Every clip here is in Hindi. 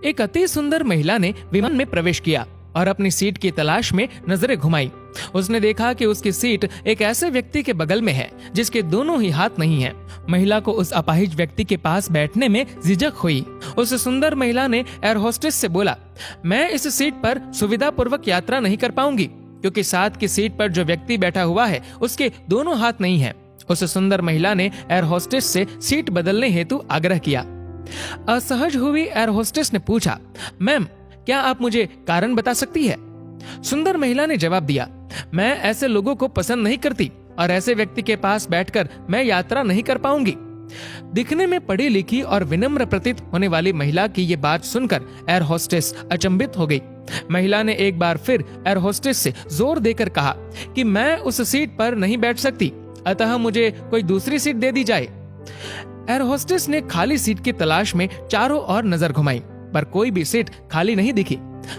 एक अति सुंदर महिला ने विमान में प्रवेश किया और अपनी सीट की तलाश में नजरें घुमाई। उसने देखा कि उसकी सीट एक ऐसे व्यक्ति के बगल में है जिसके दोनों ही हाथ नहीं हैं। महिला को उस अपाहिज व्यक्ति के पास बैठने में झिझक हुई। उस सुंदर महिला ने एयर होस्टेस से बोला, मैं इस सीट पर सुविधा पूर्वक यात्रा नहीं कर पाऊंगी क्योंकि साथ की सीट पर जो व्यक्ति बैठा हुआ है उसके दोनों हाथ नहीं है। उस सुंदर महिला ने एयर होस्टेस से सीट बदलने हेतु आग्रह किया। असहज हुई एयर होस्टेस ने पूछा, मैम क्या आप मुझे कारण बता सकती है? सुंदर महिला ने जवाब दिया, मैं ऐसे लोगों को पसंद नहीं करती और ऐसे व्यक्ति के पास बैठकर मैं यात्रा नहीं कर पाऊंगी। दिखने में पढ़ी लिखी और विनम्र प्रतीत होने वाली महिला की ये बात सुनकर एयर होस्टेस अचंभित हो गई। महिला ने एक बार फिर एयर होस्टेस से जोर देकर कहा कि मैं उस सीट पर नहीं बैठ सकती, अतः मुझे कोई दूसरी सीट दे दी जाए। एयर होस्टेस ने खाली सीट की तलाश में चारों ओर नजर घुमाई पर कोई भी सीट खाली नहीं दिखी।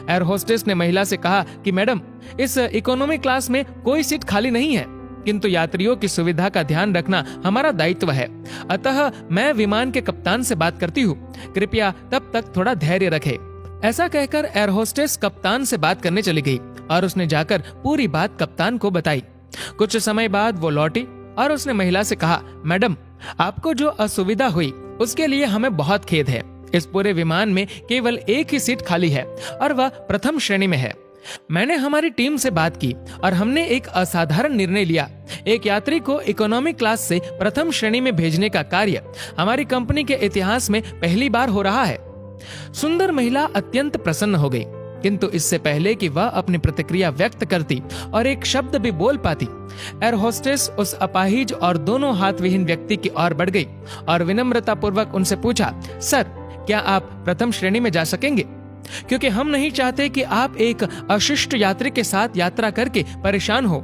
एयर होस्टेस ने महिला से कहा कि मैडम, इस इकोनॉमी क्लास में कोई सीट खाली नहीं है, किंतु यात्रियों की सुविधा का ध्यान रखना हमारा दायित्व है, अतः मैं विमान के कप्तान से बात करती हूँ, कृपया तब तक थोड़ा धैर्य रखें। ऐसा कहकर एयर होस्टेस कप्तान से बात करने चली गई और उसने जाकर पूरी बात कप्तान को बताई। कुछ समय बाद वो लौटी और उसने महिला से कहा, मैडम आपको जो असुविधा हुई उसके लिए हमें बहुत खेद है। इस पूरे विमान में केवल एक ही सीट खाली है और वह प्रथम श्रेणी में है। मैंने हमारी टीम से बात की और हमने एक असाधारण निर्णय लिया। एक यात्री को इकोनॉमी क्लास से प्रथम श्रेणी में भेजने का कार्य हमारी कंपनी के इतिहास में पहली बार हो रहा है। सुंदर महिला अत्यंत प्रसन्न हो गई, किंतु इससे पहले कि वह अपनी प्रतिक्रिया व्यक्त करती और एक शब्द भी बोल पाती, एयर होस्टेस उस अपाहिज और दोनों हाथ विहीन व्यक्ति की ओर बढ़ गई और विनम्रता पूर्वक उनसे पूछा, सर क्या आप प्रथम श्रेणी में जा सकेंगे? क्योंकि हम नहीं चाहते कि आप एक अशिष्ट यात्री के साथ यात्रा करके परेशान हो।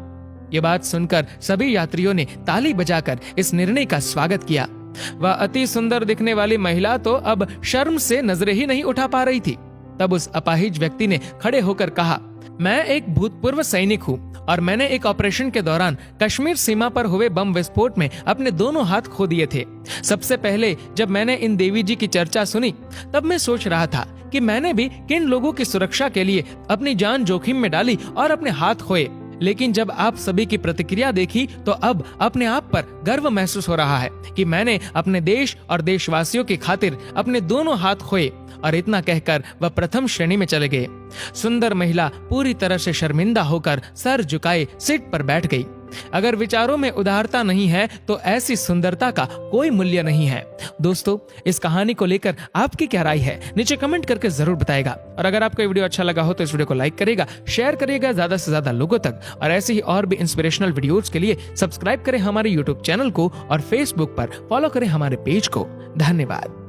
ये बात सुनकर सभी यात्रियों ने ताली बजाकर इस निर्णय का स्वागत किया। वह अति सुंदर दिखने वाली महिला तो अब शर्म से नजरें ही नहीं उठा पा रही थी। तब उस अपाहिज व्यक्ति ने खड़े होकर कहा, मैं एक भूतपूर्व सैनिक हूँ और मैंने एक ऑपरेशन के दौरान कश्मीर सीमा पर हुए बम विस्फोट में अपने दोनों हाथ खो दिए थे। सबसे पहले जब मैंने इन देवी जी की चर्चा सुनी तब मैं सोच रहा था कि मैंने भी किन लोगों की सुरक्षा के लिए अपनी जान जोखिम में डाली और अपने हाथ खोए, लेकिन जब आप सभी की प्रतिक्रिया देखी तो अब अपने आप पर गर्व महसूस हो रहा है कि मैंने अपने देश और देशवासियों की खातिर अपने दोनों हाथ खोए। और इतना कहकर वह प्रथम श्रेणी में चले गए। सुंदर महिला पूरी तरह से शर्मिंदा होकर सर झुकाए सीट पर बैठ गई। अगर विचारों में उदारता नहीं है तो ऐसी सुंदरता का कोई मूल्य नहीं है। दोस्तों, इस कहानी को लेकर आपकी क्या राय है नीचे कमेंट करके जरूर बताएगा। और अगर आपको ये वीडियो अच्छा लगा हो तो इस वीडियो को लाइक करेगा, शेयर करिएगा ज्यादा से ज्यादा लोगों तक। और ऐसे ही और भी इंस्पिरेशनल वीडियोस के लिए सब्सक्राइब करें हमारे यूट्यूब चैनल को और फेसबुक पर फॉलो करें हमारे पेज को। धन्यवाद।